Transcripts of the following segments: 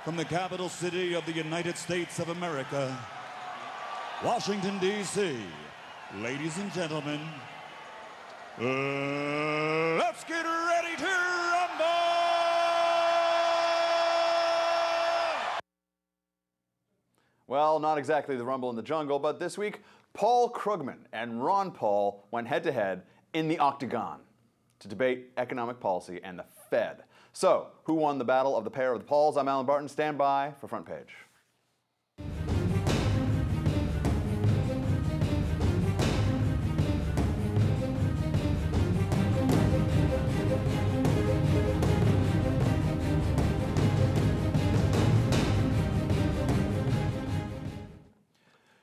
from the capital city of the United States of America, Washington, D.C., ladies and gentlemen, let's get ready to rumble! Well, not exactly the rumble in the jungle, but this week, Paul Krugman and Ron Paul went head-to-head in the octagon to debate economic policy and the Fed. So, who won the battle of the pair of the Pauls? I'm Allen Barton. Stand by for Front Page.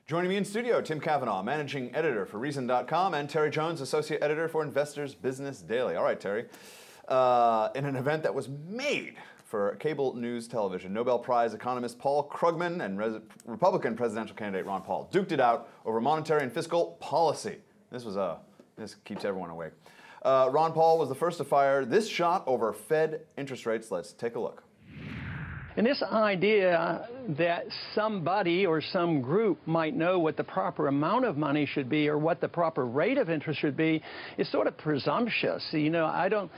Joining me in studio, Tim Cavanaugh, managing editor for Reason.com, and Terry Jones, associate editor for Investors Business Daily. All right, Terry. In an event that was made for cable news television, Nobel Prize economist Paul Krugman and Republican presidential candidate Ron Paul duked it out over monetary and fiscal policy. This keeps everyone awake. Ron Paul was the first to fire this shot over Fed interest rates. Let's take a look. And this idea that somebody or some group might know what the proper amount of money should be or what the proper rate of interest should be is sort of presumptuous. You know, I don't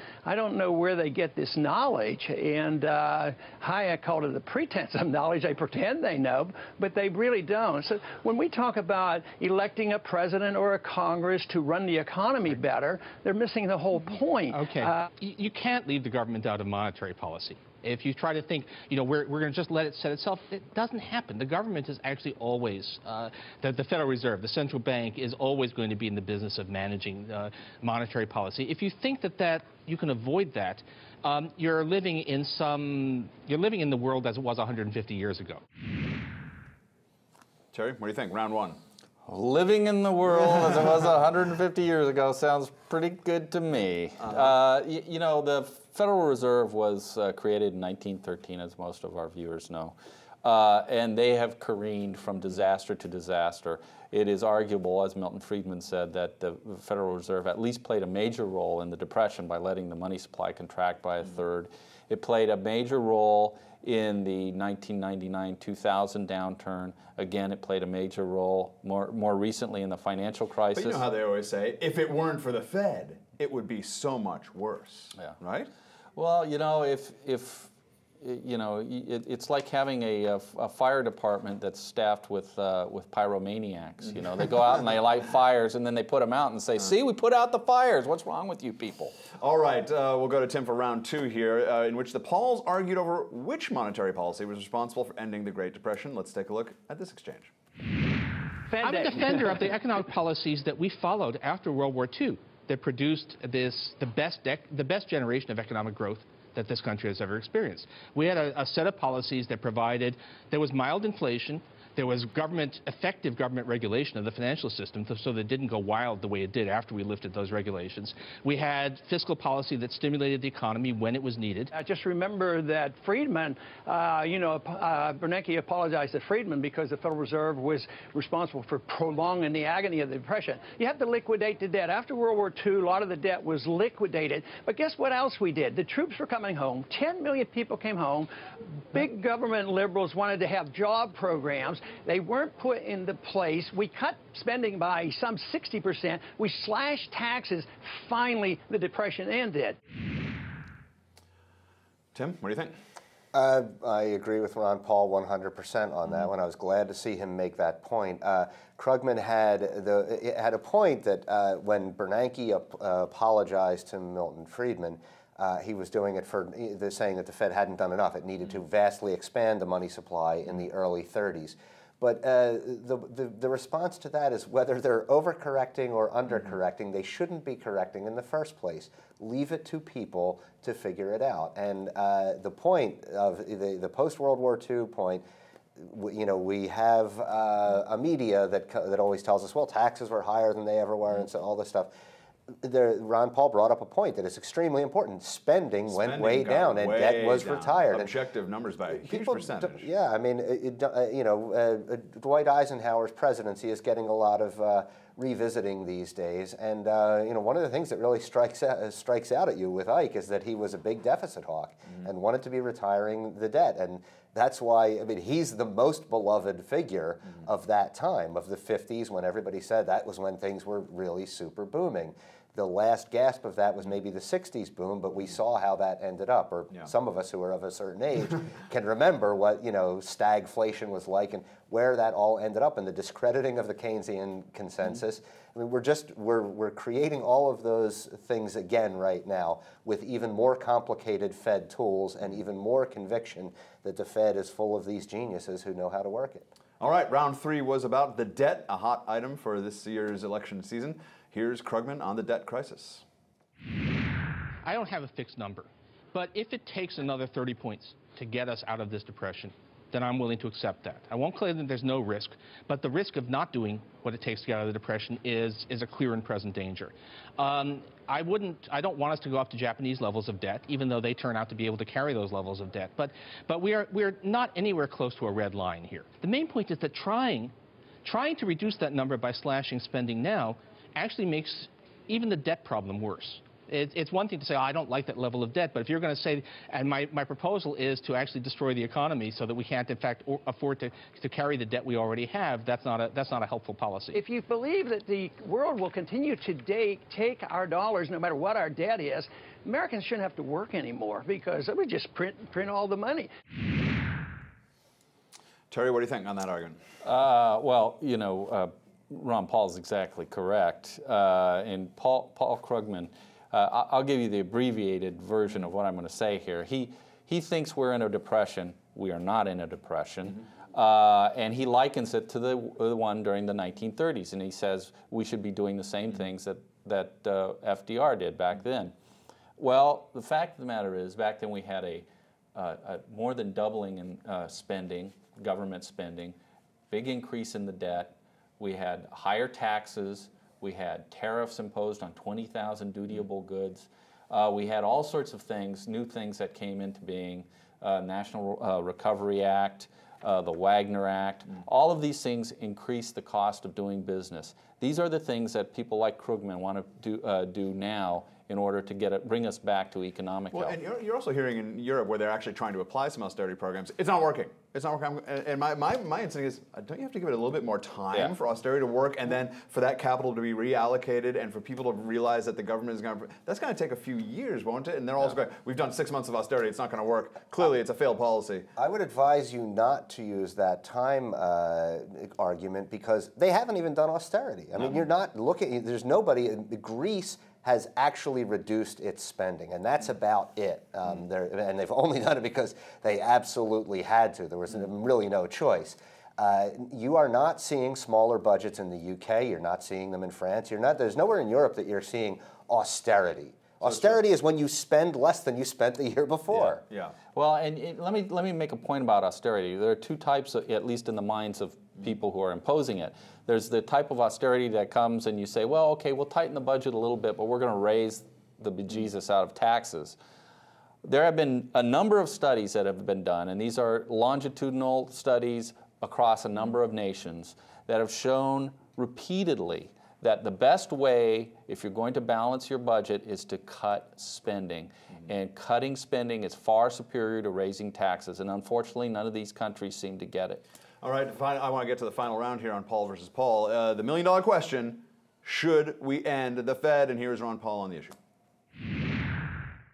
know where they get this knowledge. And Hayek called it a pretense of knowledge. They pretend they know, but they really don't. So when we talk about electing a president or a Congress to run the economy better, they're missing the whole point. Okay. You can't leave the government out of monetary policy. If you try to think, you know, we're going to just let it set itself, it doesn't happen. The government is actually always, the Federal Reserve, the central bank, is always going to be in the business of managing monetary policy. If you think that you can avoid that, you're living in the world as it was 150 years ago. Terry, what do you think? Round one. Living in the world as it was 150 years ago sounds pretty good to me. You know, the Federal Reserve was created in 1913, as most of our viewers know, and they have careened from disaster to disaster. It is arguable, as Milton Friedman said, that the Federal Reserve at least played a major role in the Depression by letting the money supply contract by a third. It played a major role in the 1999-2000 downturn. Again, it played a major role more recently in the financial crisis. But you know how they always say, if it weren't for the Fed, it would be so much worse. Yeah. Right? Well, you know, you know, it's like having a fire department that's staffed with pyromaniacs. You know, they go out and they light fires, and then they put them out and say, "See, we put out the fires. What's wrong with you people?" All right, we'll go to Tim for round two here, in which the Pauls argued over which monetary policy was responsible for ending the Great Depression. Let's take a look at this exchange. I'm a defender of the economic policies that we followed after World War II that produced the best generation of economic growth that this country has ever experienced. We had a set of policies that provided, there was mild inflation, there was effective government regulation of the financial system so that it didn't go wild the way it did after we lifted those regulations. We had fiscal policy that stimulated the economy when it was needed. I just remember that Friedman, Bernanke apologized to Friedman because the Federal Reserve was responsible for prolonging the agony of the Depression. You have to liquidate the debt. After World War II, a lot of the debt was liquidated. But guess what else we did? The troops were coming home. 10 million people came home. Big government liberals wanted to have job programs. They weren't put into place. We cut spending by some 60%. We slashed taxes. Finally, the Depression ended. Tim, what do you think? I agree with Ron Paul 100% on that one. I was glad to see him make that point. Krugman had a point that when Bernanke apologized to Milton Friedman, he was doing it for saying that the Fed hadn't done enough. It needed to vastly expand the money supply in the early 30s. But the response to that is whether they're overcorrecting or undercorrecting, they shouldn't be correcting in the first place. Leave it to people to figure it out. And the point of the post-World War II point, you know, we have a media that always tells us, well, taxes were higher than they ever were, and so all this stuff. Ron Paul brought up a point that is extremely important. Spending went way down, and debt was retired. Objective numbers by a huge percentage. Yeah, I mean, you know, Dwight Eisenhower's presidency is getting a lot of revisiting these days. And you know, one of the things that really strikes out at you with Ike is that he was a big deficit hawk and wanted to be retiring the debt. And that's why, I mean, he's the most beloved figure of that time, of the 50s, when everybody said that was when things were really super booming. The last gasp of that was maybe the 60s boom, but we saw how that ended up, or some of us who are of a certain age can remember what, you know, stagflation was like and where that all ended up, and the discrediting of the Keynesian consensus. I mean, we're creating all of those things again right now with even more complicated Fed tools and even more conviction that the Fed is full of these geniuses who know how to work it. All right, round 3 was about the debt, a hot item for this year's election season. Here's Krugman on the debt crisis. I don't have a fixed number, but if it takes another 30 points to get us out of this depression, then I'm willing to accept that. I won't claim that there's no risk, but the risk of not doing what it takes to get out of the depression is a clear and present danger. I don't want us to go up to Japanese levels of debt, even though they turn out to be able to carry those levels of debt. But we're not anywhere close to a red line here. The main point is that trying to reduce that number by slashing spending now actually makes even the debt problem worse. It's one thing to say, oh, I don't like that level of debt, but if you're going to say, and my proposal is to actually destroy the economy so that we can't, in fact, afford to carry the debt we already have, that's not a helpful policy. If you believe that the world will continue to take our dollars no matter what our debt is, Americans shouldn't have to work anymore because we just print all the money. Terry, what do you think on that argument? Well, you know, Ron Paul is exactly correct. And Paul Krugman, I'll give you the abbreviated version of what I'm going to say here. He thinks we're in a depression. We are not in a depression. And he likens it to the one during the 1930s. And he says we should be doing the same things that FDR did back then. Well, the fact of the matter is, back then we had a more than doubling in spending, government spending, big increase in the debt. We had higher taxes. We had tariffs imposed on 20,000 dutiable goods. We had all sorts of things, new things that came into being, National Recovery Act, the Wagner Act. All of these things increase the cost of doing business. These are the things that people like Krugman want to do now in order to bring us back to economic health. And you're also hearing in Europe where they're actually trying to apply some austerity programs. It's not working. It's not working. And my instinct is, don't you have to give it a little bit more time for austerity to work, and then for that capital to be reallocated, and for people to realize that the government is going to, that's going to take a few years, won't it? And they're also going, we've done 6 months of austerity, it's not going to work. Clearly, it's a failed policy. I would advise you not to use that time argument, because they haven't even done austerity. I mean, you're not looking, there's nobody, Greece has actually reduced its spending, and that's about it. And they've only done it because they absolutely had to. There was really no choice. You are not seeing smaller budgets in the UK. You're not seeing them in France. There's nowhere in Europe that you're seeing austerity. Austerity is when you spend less than you spent the year before. Yeah. Well, and let me make a point about austerity. There are two types, at least in the minds of people who are imposing it. There's the type of austerity that comes and you say, well, okay, we'll tighten the budget a little bit, but we're going to raise the bejesus out of taxes. There have been a number of studies that have been done, and these are longitudinal studies across a number of nations that have shown repeatedly that the best way, if you're going to balance your budget, is to cut spending. And cutting spending is far superior to raising taxes. And unfortunately, none of these countries seem to get it. All right, I want to get to the final round here on Paul versus Paul. The million-dollar question, should we end the Fed? And here's Ron Paul on the issue.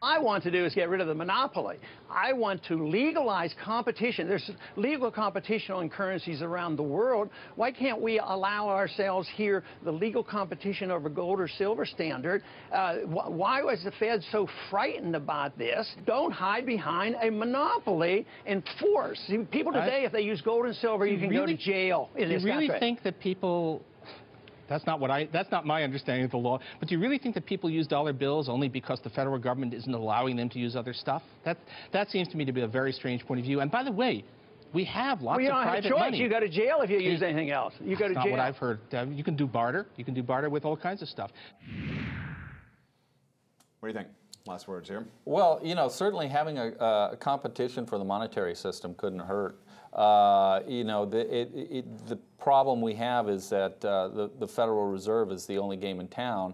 I want to do is get rid of the monopoly. I want to legalize competition. There's legal competition on currencies around the world. Why can't we allow ourselves here the legal competition over gold or silver standard? Why was the Fed so frightened about this? Don't hide behind a monopoly and force. People today, if they use gold and silver, you can go to jail in this country. You really think that people... That's not my understanding of the law. But do you really think that people use dollar bills only because the federal government isn't allowing them to use other stuff? That seems to me to be a very strange point of view. And by the way, we have lots of private money. You don't have a choice. You go to jail if you use anything else. You go to jail. That's not what I've heard. You can do barter. You can do barter with all kinds of stuff. What do you think? Last words here. Well, you know, certainly having a competition for the monetary system couldn't hurt. You know, the problem we have is that the Federal Reserve is the only game in town,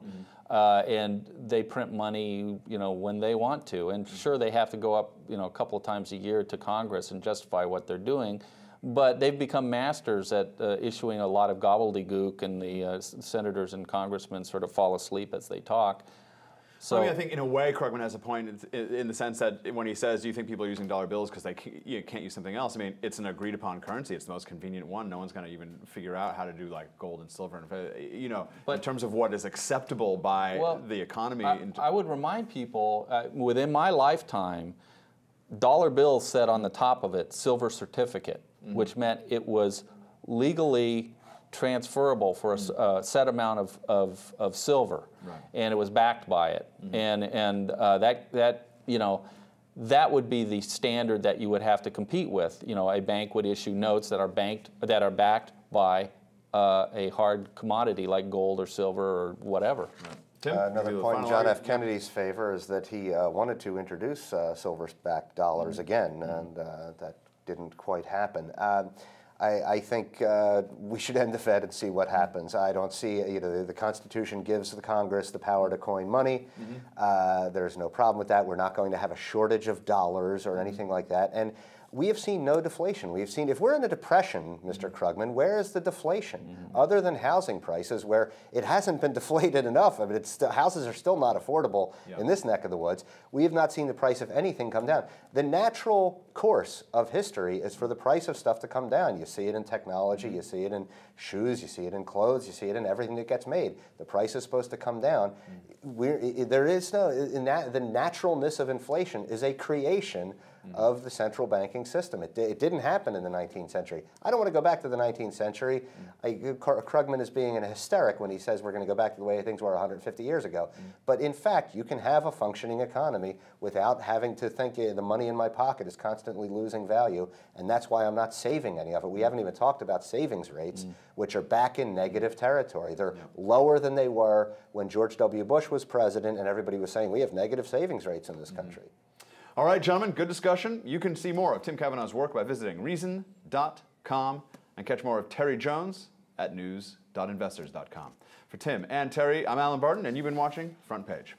and they print money, when they want to. And sure, they have to go up, a couple of times a year to Congress and justify what they're doing. But they've become masters at issuing a lot of gobbledygook, and the senators and congressmen sort of fall asleep as they talk. So, I think in a way Krugman has a point in the sense that when he says, do you think people are using dollar bills because they can't use something else? I mean, it's an agreed upon currency. It's the most convenient one. No one's going to even figure out how to do like gold and silver. But in terms of what is acceptable by the economy. I would remind people, within my lifetime, dollar bills said on the top of it, silver certificate, which meant it was legally transferable for a set amount of silver, and it was backed by it, and that would be the standard that you would have to compete with. A bank would issue notes that are backed by a hard commodity like gold or silver or whatever. Tim, another point in John F. Kennedy's favor is that he wanted to introduce silver-backed dollars again, and that didn't quite happen. I think we should end the Fed and see what happens. I don't see, the Constitution gives the Congress the power to coin money. There's no problem with that. We're not going to have a shortage of dollars or anything like that. And we have seen no deflation. We have seen, if we're in a depression, Mr. Krugman, where is the deflation? Other than housing prices, where it hasn't been deflated enough. I mean, houses are still not affordable in this neck of the woods. We have not seen the price of anything come down. The natural course of history is for the price of stuff to come down. You see it in technology, you see it in shoes, you see it in clothes, you see it in everything that gets made. The price is supposed to come down. There is no, the naturalness of inflation is a creation of the central banking system. It didn't happen in the 19th century. I don't want to go back to the 19th century. Krugman is being an hysteric when he says we're going to go back to the way things were 150 years ago. But in fact, you can have a functioning economy without having to think the money in my pocket is constantly losing value, and that's why I'm not saving any of it. We haven't even talked about savings rates, which are back in negative territory. They're lower than they were when George W. Bush was president, and everybody was saying we have negative savings rates in this country. All right, gentlemen, good discussion. You can see more of Tim Cavanaugh's work by visiting reason.com and catch more of Terry Jones at news.investors.com. For Tim and Terry, I'm Allen Barton, and you've been watching Front Page.